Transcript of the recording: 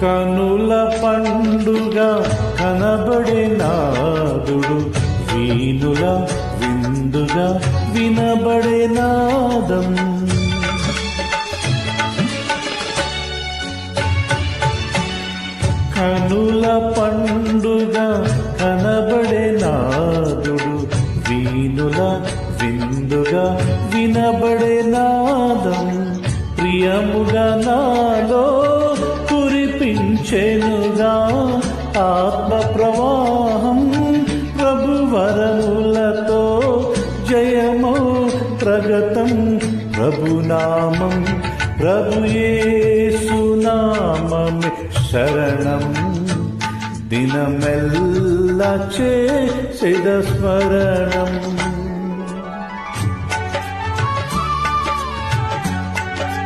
కనుల పండుగ కనబడే నాదుడు, వీనుల విందుగా వినబడే నాదం. కనుల పండుగ కనబడే నాదుడు, వీనుల విందుగా వినబడే నాదం. ప్రియముగా నాలో కురిపించెనుగా ఆత్మ ప్రవాహం, ప్రభువరములతో జయమో ప్రగతం. ప్రభునామం ప్రభుయేసునామమే శరణం. దినమెల్ల చేసెద స్మరణం.